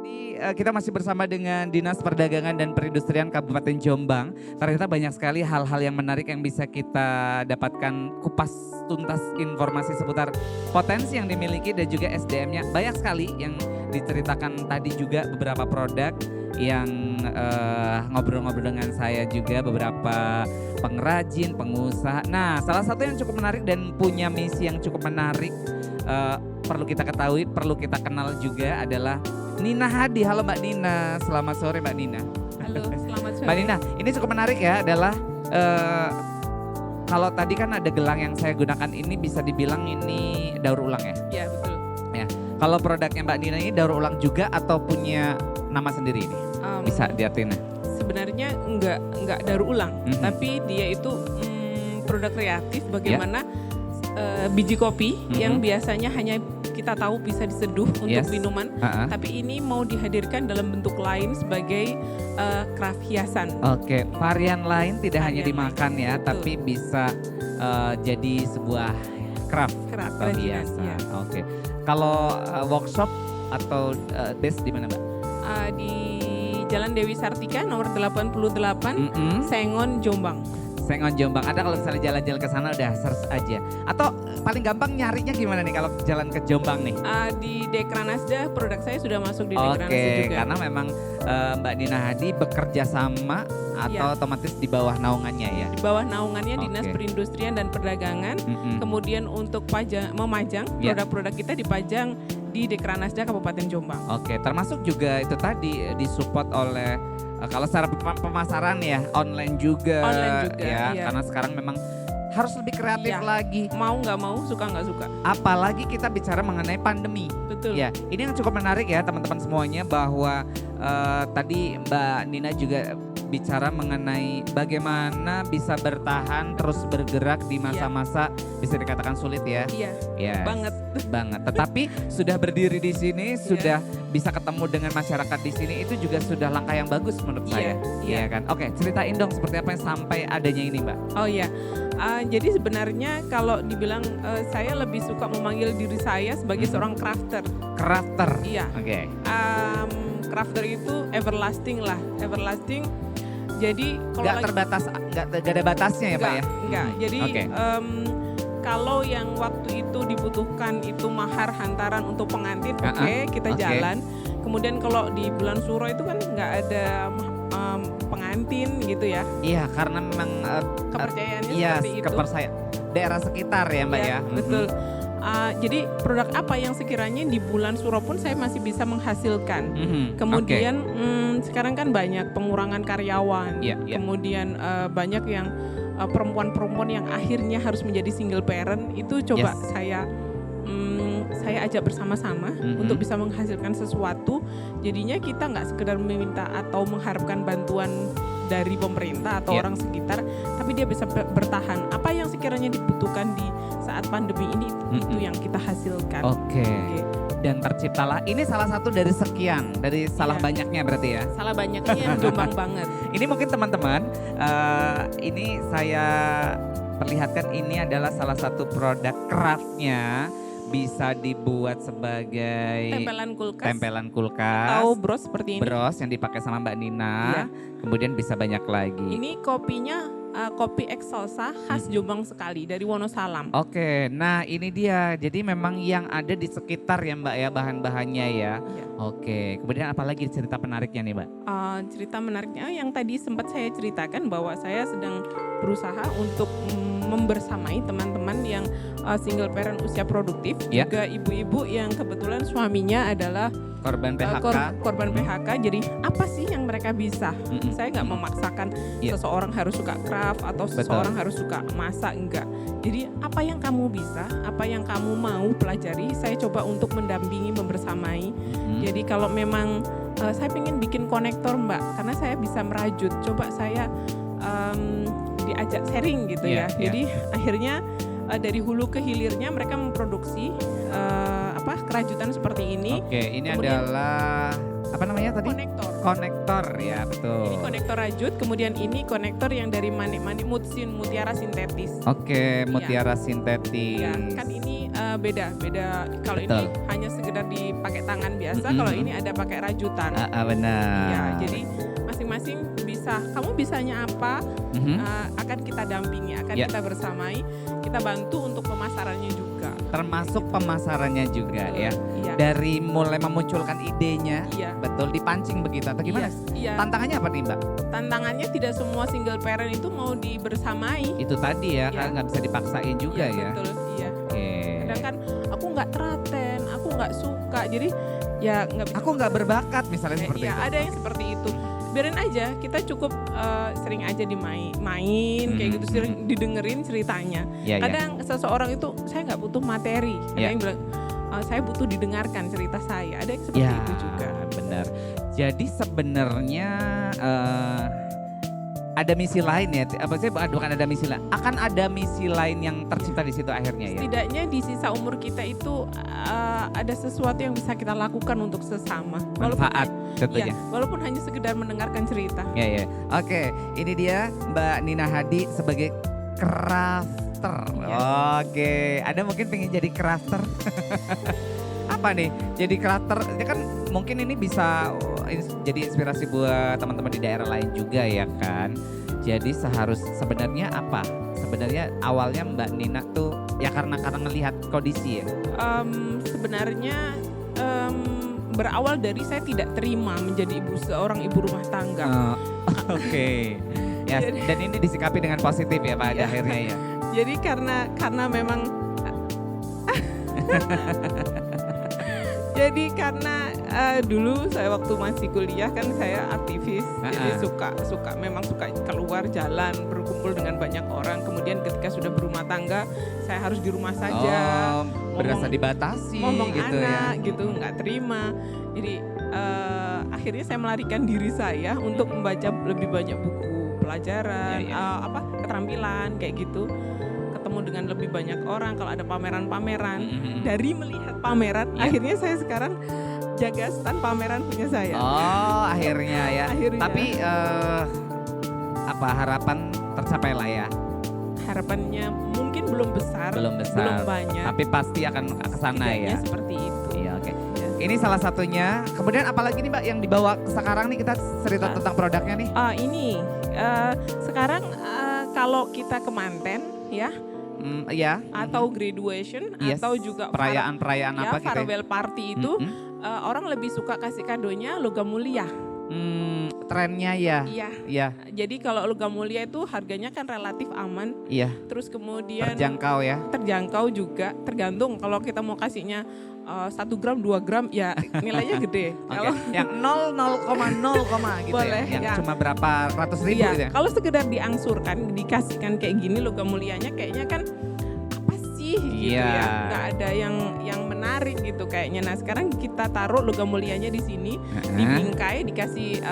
Jadi kita masih bersama dengan Dinas Perdagangan dan Perindustrian Kabupaten Jombang. Ternyata banyak sekali hal-hal yang menarik yang bisa kita dapatkan kupas tuntas informasi seputar potensi yang dimiliki dan juga SDM-nya. Banyak sekali yang diceritakan tadi juga beberapa produk yang ngobrol-ngobrol dengan saya juga beberapa pengrajin, pengusaha. Nah, salah satu yang cukup menarik dan punya misi yang cukup menarik perlu kita ketahui, perlu kita kenal juga adalah Nina Hadi. Halo Mbak Nina, selamat sore Mbak Nina. Halo, selamat sore. Mbak Nina, ini cukup menarik ya adalah kalau tadi kan ada gelang yang saya gunakan ini bisa dibilang ini daur ulang ya? Ya betul. Ya. Kalau produknya Mbak Nina ini daur ulang juga atau punya nama sendiri ini? Bisa diartiin? Sebenarnya enggak daur ulang, tapi dia itu produk kreatif bagaimana biji kopi yang biasanya hanya kita tahu bisa diseduh untuk minuman, tapi ini mau dihadirkan dalam bentuk lain sebagai craft hiasan. Oke, varian lain tidak hanya dimakan ya, betul. tapi bisa jadi sebuah craft atau kerajinan, hiasan. ya. Oke, kalau workshop atau base di mana Mbak? Di Jalan Dewi Sartika nomor 88, Sengon, Jombang. Sengon Jombang. Ada kalau misalnya jalan-jalan ke sana udah search aja. Atau paling gampang nyarinya gimana nih kalau jalan ke Jombang nih? Di Dekranasda produk saya sudah masuk di Dekranasda Oke, juga. karena memang Mbak Nina Hadi bekerja sama atau otomatis di bawah naungannya ya? Di bawah naungannya Dinas Perindustrian dan Perdagangan. Kemudian untuk memajang produk-produk kita dipajang di Dekranasda Kabupaten Jombang. Oke, termasuk juga itu tadi disupport oleh kalau secara pemasaran ya online juga ya, karena sekarang memang harus lebih kreatif lagi. Mau nggak mau, suka nggak suka. Apalagi kita bicara mengenai pandemi. Betul. Ya, ini yang cukup menarik ya teman-teman semuanya bahwa tadi Mbak Nina juga bicara mengenai bagaimana bisa bertahan terus bergerak di masa-masa bisa dikatakan sulit ya. Iya. Banget. Tetapi sudah berdiri di sini, sudah bisa ketemu dengan masyarakat di sini, itu juga sudah langkah yang bagus menurut saya. Iya kan. Oke, ceritain dong seperti apa yang sampai adanya ini, Mbak. Oh iya. Jadi sebenarnya kalau dibilang saya lebih suka memanggil diri saya sebagai seorang crafter. Crafter. Iya. Oke. Crafter itu everlasting lah, everlasting. Jadi kalau nggak ada batasnya ya Pak ya? Enggak. Jadi kalau yang waktu itu dibutuhkan itu mahar hantaran untuk pengantin, kita jalan. Kemudian kalau di bulan Suro itu kan nggak ada pengantin gitu ya? Iya, karena memang kepercayaannya seperti itu. Kepercayaan daerah sekitar ya Mbak ya? Betul. Jadi produk apa yang sekiranya di bulan Suro pun saya masih bisa menghasilkan. Kemudian sekarang kan banyak pengurangan karyawan, kemudian banyak yang perempuan-perempuan yang akhirnya harus menjadi single parent, itu coba saya ajak bersama-sama untuk bisa menghasilkan sesuatu. Jadinya kita nggak sekedar meminta atau mengharapkan bantuan dari pemerintah atau orang sekitar, tapi dia bisa bertahan. Apa yang sekiranya dibutuhkan di saat pandemi ini itu yang kita hasilkan. Oke. Dan terciptalah, ini salah satu dari sekian, dari salah banyaknya berarti ya? Salah banyaknya Jombang banget. Ini mungkin teman-teman, ini saya perlihatkan ini adalah salah satu produk craftnya, bisa dibuat sebagai tempelan kulkas atau bros seperti ini. Bros yang dipakai sama Mbak Nina, kemudian bisa banyak lagi. Ini kopinya kopi Excelsa khas Jombang sekali dari Wonosalam. Oke, nah ini dia. Jadi memang yang ada di sekitar ya Mbak ya bahan-bahannya ya. Oke, kemudian apalagi cerita menariknya nih Mbak? Cerita menariknya yang tadi sempat saya ceritakan bahwa saya sedang berusaha untuk membersamai teman-teman yang single parent usia produktif, juga ibu-ibu yang kebetulan suaminya adalah korban PHK. Korban PHK. Jadi apa sih yang mereka bisa? Saya nggak memaksakan seseorang harus suka craft atau seseorang harus suka masak, enggak. Jadi apa yang kamu bisa, apa yang kamu mau pelajari, saya coba untuk mendampingi, membersamai. Jadi kalau memang saya pengen bikin konektor Mbak, karena saya bisa merajut. Coba saya diajak sharing gitu ya. Jadi akhirnya dari hulu ke hilirnya mereka memproduksi kerajutan seperti ini. Oke, ini kemudian adalah apa namanya tadi? Konektor ya, betul. Ini konektor rajut, kemudian ini konektor yang dari manik-manik mutiara sintetis. Oke, mutiara sintetis. Ya, kan ini beda. Kalau ini hanya sekedar dipakai tangan biasa, kalau ini ada pakai rajutan. Benar. Ya, jadi masing-masing bisa. Kamu bisanya apa? Akan kita dampingi, akan kita bersamai, kita bantu untuk pemasarannya juga. Termasuk pemasarannya juga ya. Iya. Dari mulai memunculkan idenya, betul dipancing begitu atau gimana? Iya. Tantangannya apa nih Mbak? Tantangannya tidak semua single parent itu mau dibersamai. Itu tadi ya, kan nggak bisa dipaksain juga ya. Betul, iya. Kadang kan aku nggak telaten, aku nggak suka, jadi ya nggak bisa. Aku nggak berbakat misalnya seperti itu. Iya, ada yang seperti itu. Biarin aja, kita cukup sering aja main kayak gitu, sering didengerin ceritanya. Kadang seseorang itu saya nggak butuh materi, ada yang bilang saya butuh didengarkan cerita saya. Ada yang seperti itu juga. Benar. Jadi sebenarnya ada misi lain ya, bukan ada misi lain, akan ada misi lain yang tercipta di situ akhirnya ya. Setidaknya di sisa umur kita itu ada sesuatu yang bisa kita lakukan untuk sesama. Manfaat tentunya. Walaupun hanya sekedar mendengarkan cerita. Ya. Oke, ini dia Mbak Nina Hadi sebagai crafter. Oke, ada mungkin pengen jadi crafter? Apa nih? Jadi crafter, ya kan mungkin ini bisa jadi inspirasi buat teman-teman di daerah lain juga ya kan. Jadi sebenarnya apa? Sebenarnya awalnya Mbak Nina tuh ya karena ngelihat kondisi ya. Sebenarnya berawal dari saya tidak terima menjadi seorang ibu rumah tangga. Oke. Ya, dan ini disikapi dengan positif ya Pak pada akhirnya ya. Jadi karena memang jadi karena dulu saya waktu masih kuliah kan saya aktivis, jadi memang suka keluar jalan, berkumpul dengan banyak orang. Kemudian ketika sudah berumah tangga, saya harus di rumah saja. Berasa dibatasi ngomong gitu anak, ya. gitu nggak terima. Jadi akhirnya saya melarikan diri saya untuk membaca lebih banyak buku pelajaran, keterampilan kayak gitu. Ketemu dengan lebih banyak orang, kalau ada pameran-pameran, dari melihat pameran, akhirnya saya sekarang jaga stand pameran punya saya. Akhirnya ya. Tapi harapan tercapai lah ya? Harapannya mungkin belum besar, belum banyak. Tapi pasti akan kesana ya? Seperti itu. Iya, oke. Ini salah satunya. Kemudian apalagi nih Mbak yang dibawa sekarang nih, kita cerita tentang produknya nih? Sekarang kalau kita ke Manten ya. Atau graduation, atau juga perayaan apa gitu. Farewell party itu orang lebih suka kasih kadonya logam mulia. Trennya ya. Iya. Jadi kalau logam mulia itu harganya kan relatif aman. Iya. Terus kemudian terjangkau ya. Terjangkau juga, tergantung kalau kita mau kasihnya 1 gram, 2 gram ya nilainya gede. Kalau yang 0,0, gitu boleh, ya. Yang cuma berapa ratus ribu gitu ya. Kalau sekedar diangsurkan, dikasihkan kayak gini logam mulianya kayaknya kan apa sih gitu ya. Nggak ada yang menarik gitu kayaknya. Nah, sekarang kita taruh logam mulianya di sini, dibingkai, dikasih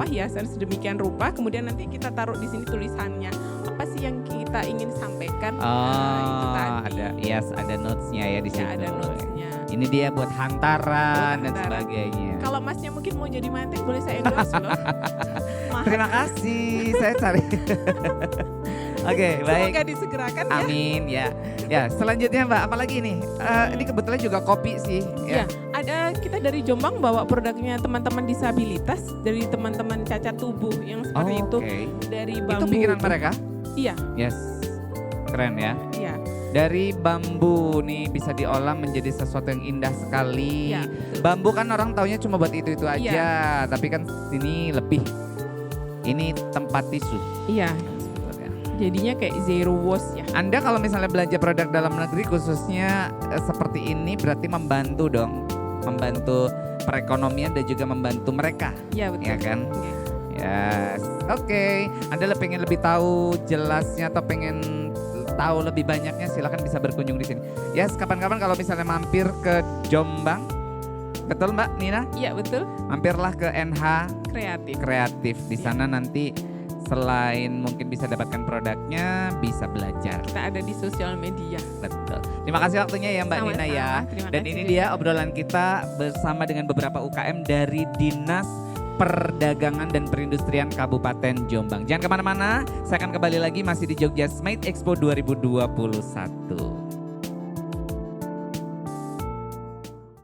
hiasan sedemikian rupa, kemudian nanti kita taruh di sini tulisannya. Apa sih yang kita ingin sampaikan? Itu tadi. Ada notes-nya ya di situ. Ada notes-nya. Ini dia buat hantaran dan sebagainya. Kalau masnya mungkin mau jadi manten boleh saya endorse loh. Terima kasih, saya cari. Oke, baik. Semoga disegerakan ya. Amin ya. Ya, selanjutnya Mbak, apalagi ini? Ini kebetulan juga kopi sih. Ya, ada kita dari Jombang bawa produknya teman-teman disabilitas, dari teman-teman cacat tubuh yang seperti itu. Dari bambu. Itu bikinan mereka? Iya. Yes, keren ya. Iya. Dari bambu nih bisa diolah menjadi sesuatu yang indah sekali. Ya, bambu kan orang taunya cuma buat itu aja, tapi kan sini lebih. Ini tempat tisu. Iya. Jadinya kayak zero waste ya. Anda kalau misalnya belanja produk dalam negeri khususnya seperti ini berarti membantu dong. Membantu perekonomian dan juga membantu mereka. Iya betul. Ya kan? Yes. Oke. Anda pengen lebih tahu jelasnya atau pengen tahu lebih banyaknya silakan bisa berkunjung di sini. Yes, kapan-kapan kalau misalnya mampir ke Jombang. Betul Mbak Nina? Iya betul. Mampirlah ke NH Kreatif. Di sana nanti selain mungkin bisa dapatkan produknya, bisa belajar. Kita ada di sosial media. Betul. Terima kasih waktunya ya Mbak Nina ya. Dan ini dia obrolan kita bersama dengan beberapa UKM dari Dinas Perdagangan dan Perindustrian Kabupaten Jombang. Jangan kemana-mana, saya akan kembali lagi masih di Jogja Smart Expo 2021.